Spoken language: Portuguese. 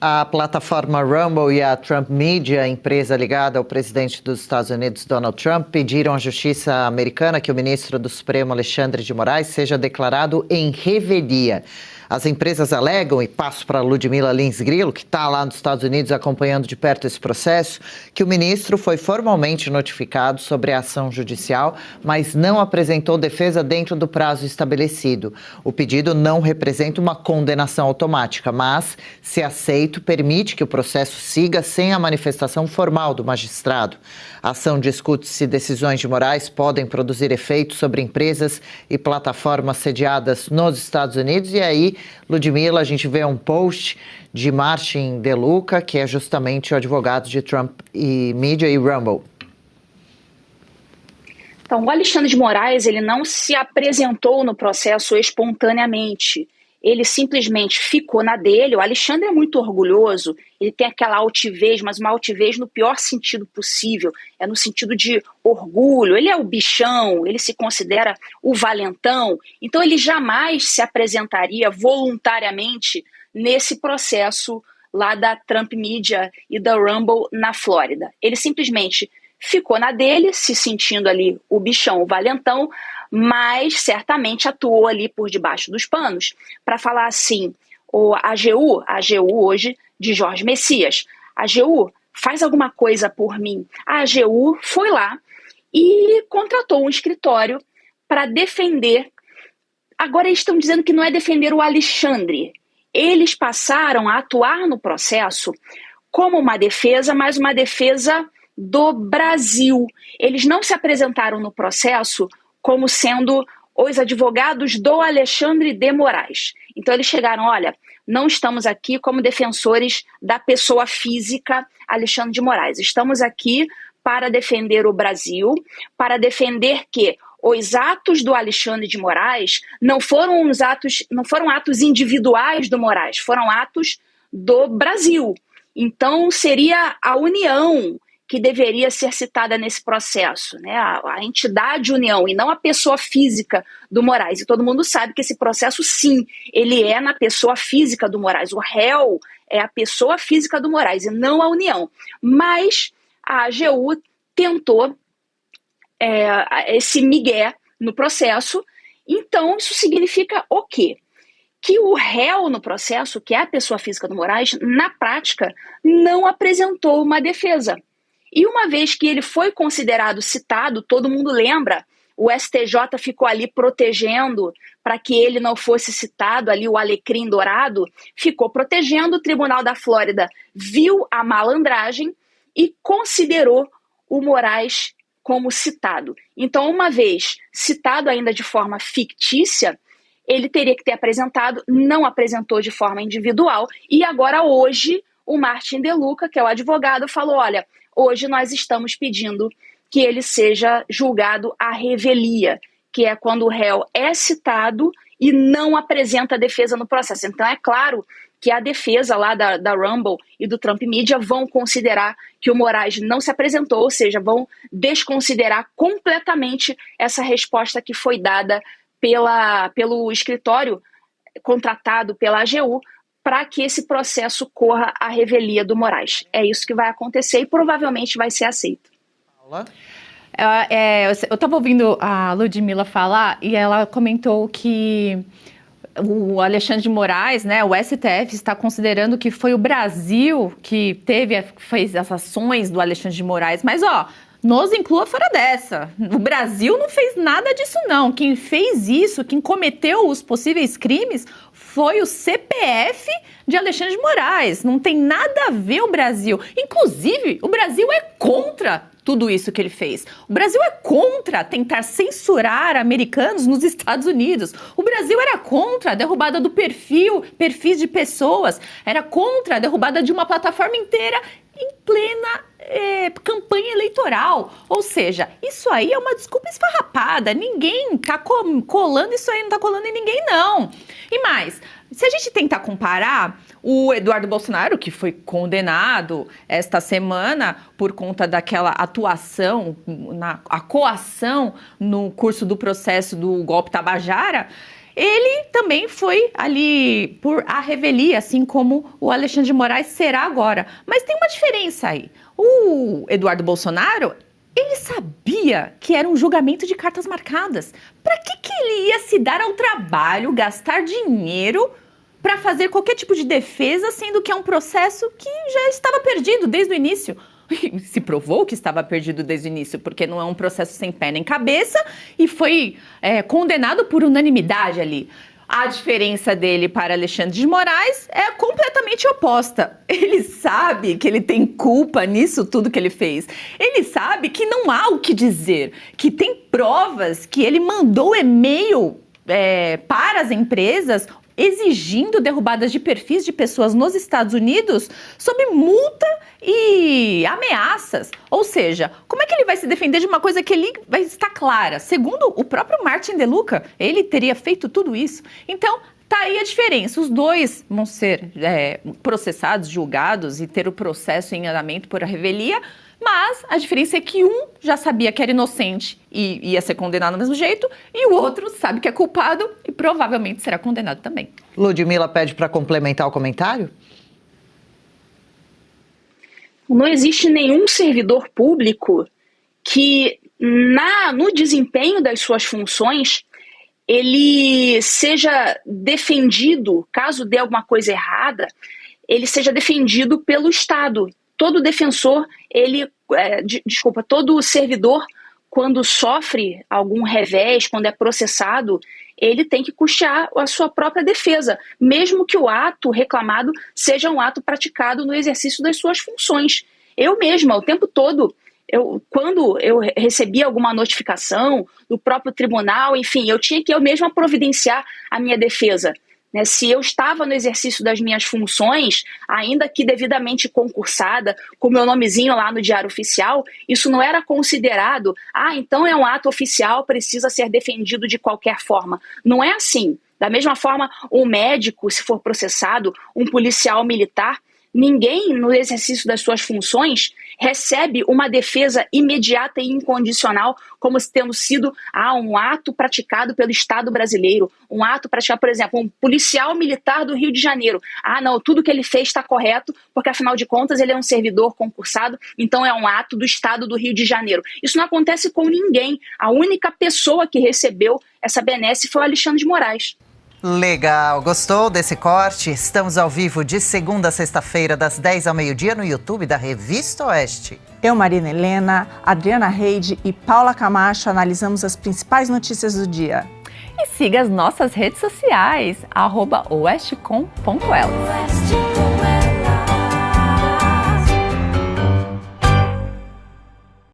A plataforma Rumble e a Trump Media, empresa ligada ao presidente dos Estados Unidos, Donald Trump, pediram à Justiça americana que o ministro do Supremo, Alexandre de Moraes, seja declarado em revelia. As empresas alegam, e passo para Ludmila Lins Grillo, que está lá nos Estados Unidos acompanhando de perto esse processo, que o ministro foi formalmente notificado sobre a ação judicial, mas não apresentou defesa dentro do prazo estabelecido. O pedido não representa uma condenação automática, mas, se aceito, permite que o processo siga sem a manifestação formal do magistrado. A ação discute se decisões de Moraes podem produzir efeitos sobre empresas e plataformas sediadas nos Estados Unidos. E aí, Ludmila, a gente vê um post de Martin DeLuca, que é justamente o advogado de Trump e Media e Rumble. Então, o Alexandre de Moraes, ele não se apresentou no processo espontaneamente. Ele simplesmente ficou na dele. O Alexandre é muito orgulhoso, ele tem aquela altivez, mas uma altivez no pior sentido possível, é no sentido de orgulho. Ele é o bichão, ele se considera o valentão, então ele jamais se apresentaria voluntariamente nesse processo lá da Trump Media e da Rumble na Flórida. Ele simplesmente ficou na dele, se sentindo ali o bichão, o valentão, mas certamente atuou ali por debaixo dos panos para falar assim, a AGU hoje de Jorge Messias, a AGU faz alguma coisa por mim. A AGU foi lá e contratou um escritório para defender. Agora eles estão dizendo que não é defender o Alexandre. Eles passaram a atuar no processo como uma defesa, mas uma defesa do Brasil. Eles não se apresentaram no processo como sendo os advogados do Alexandre de Moraes. Então eles chegaram, olha, não estamos aqui como defensores da pessoa física Alexandre de Moraes. Estamos aqui para defender o Brasil, para defender que os atos do Alexandre de Moraes não foram atos individuais do Moraes, foram atos do Brasil. Então seria a União que deveria ser citada nesse processo, né? A entidade União e não a pessoa física do Moraes. E todo mundo sabe que esse processo, sim, ele é na pessoa física do Moraes. O réu é a pessoa física do Moraes e não a União. Mas a AGU tentou esse migué no processo. Então, isso significa o quê? Que o réu no processo, que é a pessoa física do Moraes, na prática, não apresentou uma defesa. E uma vez que ele foi considerado citado, todo mundo lembra, o STJ ficou ali protegendo para que ele não fosse citado, ali o alecrim dourado, ficou protegendo. O Tribunal da Flórida viu a malandragem e considerou o Moraes como citado. Então, uma vez citado ainda de forma fictícia, ele teria que ter apresentado, não apresentou de forma individual, e agora hoje o Martin DeLuca, que é o advogado, falou, olha, hoje nós estamos pedindo que ele seja julgado à revelia, que é quando o réu é citado e não apresenta defesa no processo. Então é claro que a defesa lá da Rumble e do Trump Media vão considerar que o Moraes não se apresentou, ou seja, vão desconsiderar completamente essa resposta que foi dada pelo escritório contratado pela AGU, para que esse processo corra à revelia do Moraes. É isso que vai acontecer e provavelmente vai ser aceito. Paula? Eu estava ouvindo a Ludmila falar e ela comentou que o Alexandre de Moraes, né, o STF está considerando que foi o Brasil que fez as ações do Alexandre de Moraes, mas nos inclua fora dessa. O Brasil não fez nada disso, não. Quem fez isso, quem cometeu os possíveis crimes, foi o CPF de Alexandre de Moraes. Não tem nada a ver o Brasil. Inclusive, o Brasil é contra tudo isso que ele fez. O Brasil é contra tentar censurar americanos nos Estados Unidos. O Brasil era contra a derrubada do perfis de pessoas. Era contra a derrubada de uma plataforma inteira em plena campanha eleitoral. Ou seja, isso aí é uma desculpa esfarrapada. Ninguém tá colando isso aí, não tá colando em ninguém, não. E mais, se a gente tentar comparar, o Eduardo Bolsonaro, que foi condenado esta semana por conta daquela atuação, a coação no curso do processo do golpe Tabajara, ele também foi ali por à revelia, assim como o Alexandre de Moraes será agora. Mas tem uma diferença aí. O Eduardo Bolsonaro, ele sabia que era um julgamento de cartas marcadas. Para que ele ia se dar ao trabalho, gastar dinheiro para fazer qualquer tipo de defesa, sendo que é um processo que já estava perdido desde o início? Se provou que estava perdido desde o início, porque não é um processo sem pé nem cabeça e foi condenado por unanimidade ali. A diferença dele para Alexandre de Moraes é completamente oposta. Ele sabe que ele tem culpa nisso tudo que ele fez. Ele sabe que não há o que dizer, que tem provas que ele mandou e-mail para as empresas exigindo derrubadas de perfis de pessoas nos Estados Unidos sob multa e ameaças. Ou seja, como é que ele vai se defender de uma coisa que ele vai estar clara? Segundo o próprio Martin De Luca, ele teria feito tudo isso. Então, tá aí a diferença. Os dois vão ser processados, julgados e ter o processo em andamento por revelia, mas a diferença é que um já sabia que era inocente e ia ser condenado do mesmo jeito, e o outro sabe que é culpado e provavelmente será condenado também. Ludmila pede para complementar o comentário? Não existe nenhum servidor público que, no desempenho das suas funções, ele seja defendido, caso dê alguma coisa errada, ele seja defendido pelo Estado. Todo defensor, todo servidor, quando sofre algum revés, quando é processado, ele tem que custear a sua própria defesa, mesmo que o ato reclamado seja um ato praticado no exercício das suas funções. Eu mesma, o tempo todo, quando eu recebia alguma notificação do próprio tribunal, enfim, eu tinha que eu mesma providenciar a minha defesa. Se eu estava no exercício das minhas funções, ainda que devidamente concursada, com meu nomezinho lá no Diário Oficial, isso não era considerado, então é um ato oficial, precisa ser defendido de qualquer forma. Não é assim. Da mesma forma, um médico, se for processado, um policial militar, ninguém no exercício das suas funções recebe uma defesa imediata e incondicional como se tendo sido um ato praticado pelo Estado brasileiro, um ato praticado, por exemplo, um policial militar do Rio de Janeiro. Não, tudo que ele fez está correto, porque afinal de contas ele é um servidor concursado, então é um ato do Estado do Rio de Janeiro. Isso não acontece com ninguém. A única pessoa que recebeu essa benesse foi o Alexandre de Moraes. Legal, gostou desse corte? Estamos ao vivo de segunda a sexta-feira, das 10 ao meio-dia, no YouTube da Revista Oeste. Eu, Marina Helena, Adriana Reide e Paula Camacho analisamos as principais notícias do dia. E siga as nossas redes sociais, @oestcom.elas.